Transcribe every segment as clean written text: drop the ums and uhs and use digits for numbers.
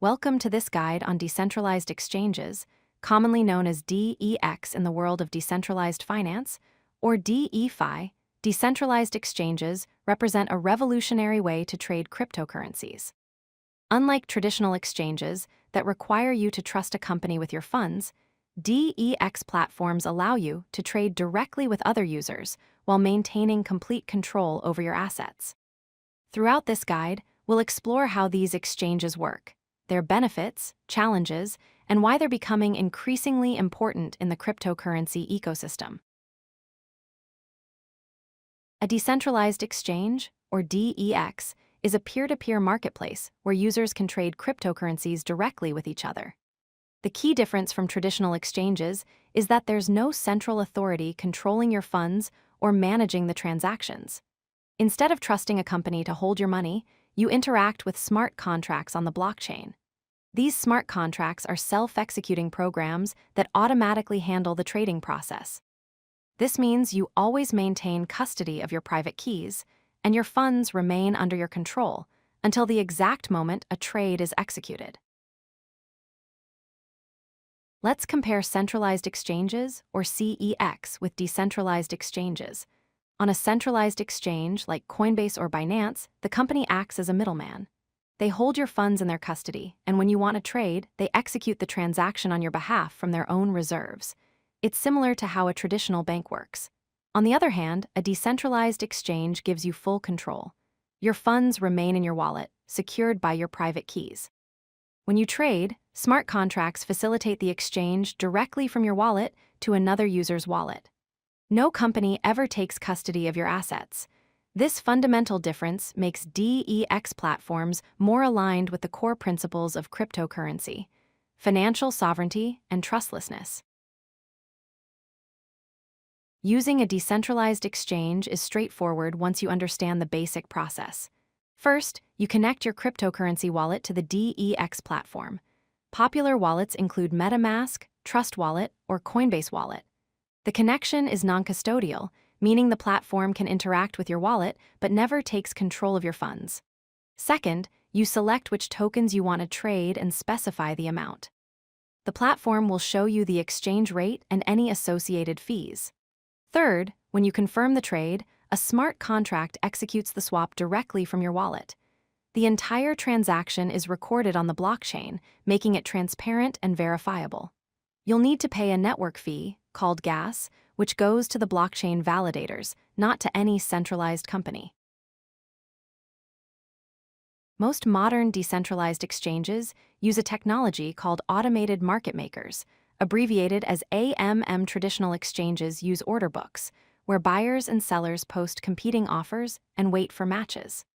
Welcome to this guide on decentralized exchanges, commonly known as DEX in the world of decentralized finance, or DeFi. Decentralized exchanges represent a revolutionary way to trade cryptocurrencies. Unlike traditional exchanges that require you to trust a company with your funds, DEX platforms allow you to trade directly with other users while maintaining complete control over your assets. Throughout this guide, we'll explore how these exchanges work, their benefits, challenges, and why they're becoming increasingly important in the cryptocurrency ecosystem. A decentralized exchange, or DEX, is a peer-to-peer marketplace where users can trade cryptocurrencies directly with each other. The key difference from traditional exchanges is that there's no central authority controlling your funds or managing the transactions. Instead of trusting a company to hold your money, you interact with smart contracts on the blockchain. These smart contracts are self-executing programs that automatically handle the trading process. This means you always maintain custody of your private keys, and your funds remain under your control until the exact moment a trade is executed. Let's compare centralized exchanges, or CEX, with decentralized exchanges. On a centralized exchange like Coinbase or Binance, the company acts as a middleman. They hold your funds in their custody, and when you want to trade, they execute the transaction on your behalf from their own reserves. It's similar to how a traditional bank works. On the other hand, a decentralized exchange gives you full control. Your funds remain in your wallet, secured by your private keys. When you trade, smart contracts facilitate the exchange directly from your wallet to another user's wallet. No company ever takes custody of your assets. This fundamental difference makes DEX platforms more aligned with the core principles of cryptocurrency: financial sovereignty and trustlessness. Using a decentralized exchange is straightforward once you understand the basic process. First, you connect your cryptocurrency wallet to the DEX platform. Popular wallets include MetaMask, Trust Wallet, or Coinbase Wallet. The connection is non-custodial, meaning the platform can interact with your wallet but never takes control of your funds. Second, you select which tokens you want to trade and specify the amount. The platform will show you the exchange rate and any associated fees. Third, when you confirm the trade, a smart contract executes the swap directly from your wallet. The entire transaction is recorded on the blockchain, making it transparent and verifiable. You'll need to pay a network fee, called gas, which goes to the blockchain validators, not to any centralized company. Most modern decentralized exchanges use a technology called automated market makers, abbreviated as AMM. Traditional exchanges use order books, where buyers and sellers post competing offers and wait for matches.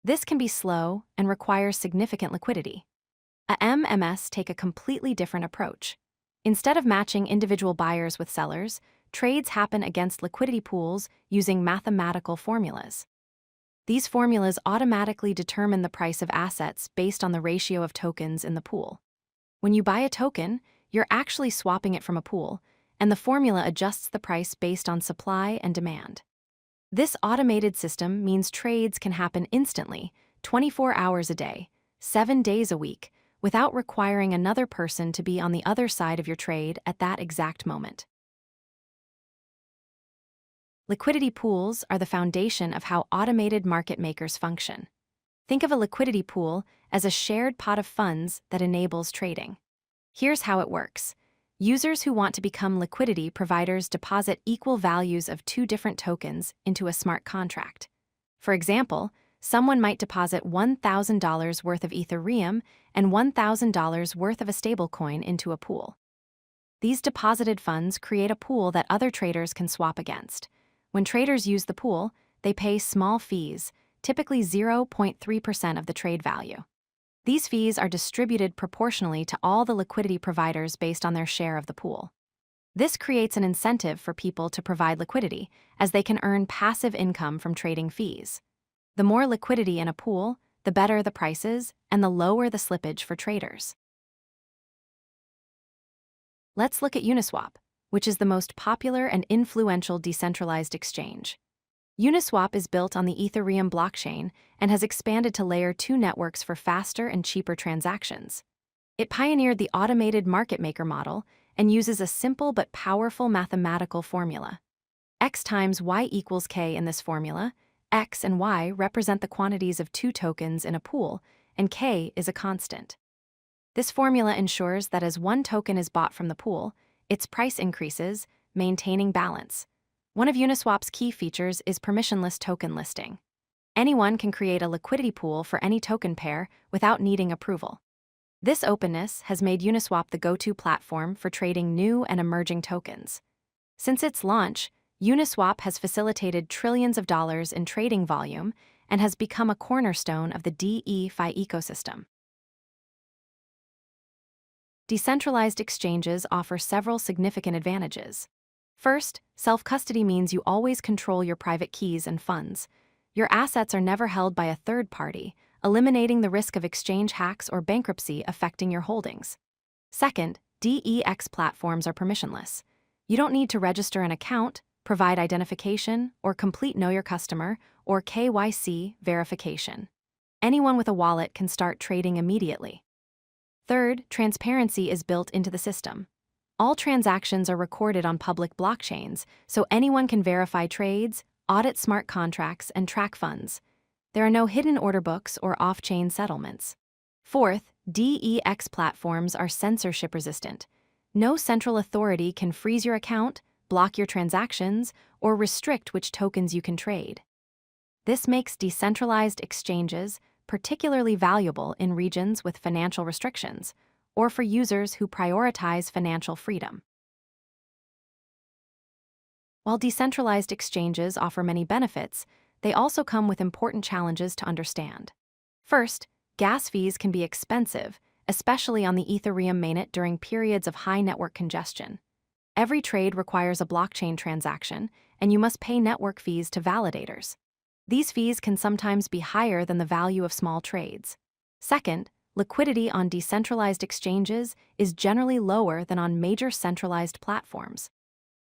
This can be slow and requires significant liquidity. AMMs take a completely different approach. Instead of matching individual buyers with sellers, trades happen against liquidity pools using mathematical formulas. These formulas automatically determine the price of assets based on the ratio of tokens in the pool. When you buy a token, you're actually swapping it from a pool, and the formula adjusts the price based on supply and demand. This automated system means trades can happen instantly, 24 hours a day, 7 days a week, without requiring another person to be on the other side of your trade at that exact moment. Liquidity pools are the foundation of how automated market makers function. Think of a liquidity pool as a shared pot of funds that enables trading. Here's how it works. Users who want to become liquidity providers deposit equal values of two different tokens into a smart contract. For example, someone might deposit $1,000 worth of Ethereum and $1,000 worth of a stablecoin into a pool. These deposited funds create a pool that other traders can swap against. When traders use the pool, they pay small fees, typically 0.3% of the trade value. These fees are distributed proportionally to all the liquidity providers based on their share of the pool. This creates an incentive for people to provide liquidity, as they can earn passive income from trading fees. The more liquidity in a pool, the better the prices and the lower the slippage for traders. Let's look at Uniswap, which is the most popular and influential decentralized exchange. Uniswap is built on the Ethereum blockchain and has expanded to Layer 2 networks for faster and cheaper transactions. It pioneered the automated market maker model and uses a simple but powerful mathematical formula. X times Y equals K in this formula. X and Y represent the quantities of two tokens in a pool, and K is a constant. This formula ensures that as one token is bought from the pool, its price increases, maintaining balance. One of Uniswap's key features is permissionless token listing. Anyone can create a liquidity pool for any token pair without needing approval. This openness has made Uniswap the go-to platform for trading new and emerging tokens. Since its launch, Uniswap has facilitated trillions of dollars in trading volume and has become a cornerstone of the DeFi ecosystem. Decentralized exchanges offer several significant advantages. First, self-custody means you always control your private keys and funds. Your assets are never held by a third party, eliminating the risk of exchange hacks or bankruptcy affecting your holdings. Second, DEX platforms are permissionless. You don't need to register an account, provide identification, or complete Know Your Customer or KYC verification. Anyone with a wallet can start trading immediately. Third, transparency is built into the system. All transactions are recorded on public blockchains, so anyone can verify trades, audit smart contracts, and track funds. There are no hidden order books or off-chain settlements. Fourth, DEX platforms are censorship-resistant. No central authority can freeze your account, block your transactions, or restrict which tokens you can trade. This makes decentralized exchanges particularly valuable in regions with financial restrictions, or for users who prioritize financial freedom. While decentralized exchanges offer many benefits, they also come with important challenges to understand. First, gas fees can be expensive, especially on the Ethereum mainnet during periods of high network congestion. Every trade requires a blockchain transaction, and you must pay network fees to validators. These fees can sometimes be higher than the value of small trades. Second, liquidity on decentralized exchanges is generally lower than on major centralized platforms.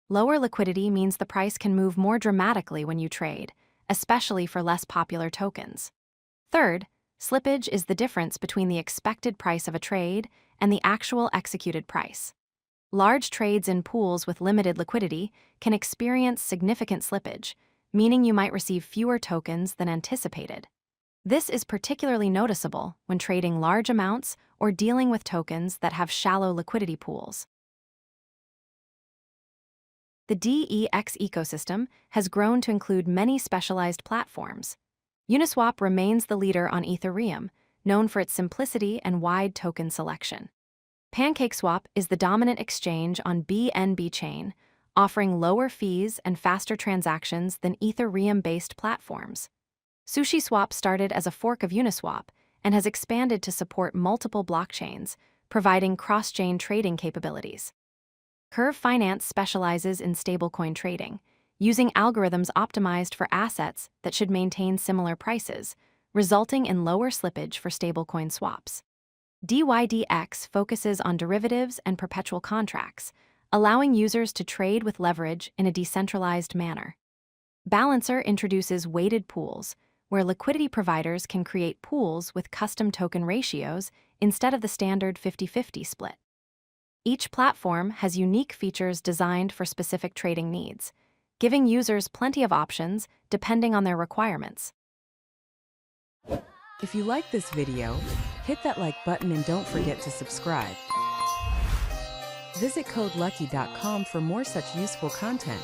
Lower liquidity means the price can move more dramatically when you trade, especially for less popular tokens. Third, slippage is the difference between the expected price of a trade and the actual executed price. Large trades in pools with limited liquidity can experience significant slippage, meaning you might receive fewer tokens than anticipated. This is particularly noticeable when trading large amounts or dealing with tokens that have shallow liquidity pools. The DEX ecosystem has grown to include many specialized platforms. Uniswap remains the leader on Ethereum, known for its simplicity and wide token selection. PancakeSwap is the dominant exchange on BNB chain, offering lower fees and faster transactions than Ethereum-based platforms. SushiSwap started as a fork of Uniswap and has expanded to support multiple blockchains, providing cross-chain trading capabilities. Curve Finance specializes in stablecoin trading, using algorithms optimized for assets that should maintain similar prices, resulting in lower slippage for stablecoin swaps. dYdX focuses on derivatives and perpetual contracts, allowing users to trade with leverage in a decentralized manner. Balancer introduces weighted pools, where liquidity providers can create pools with custom token ratios instead of the standard 50-50 split. Each platform has unique features designed for specific trading needs, giving users plenty of options depending on their requirements. If you like this video, hit that like button and don't forget to subscribe. Visit codelucky.com for more such useful content.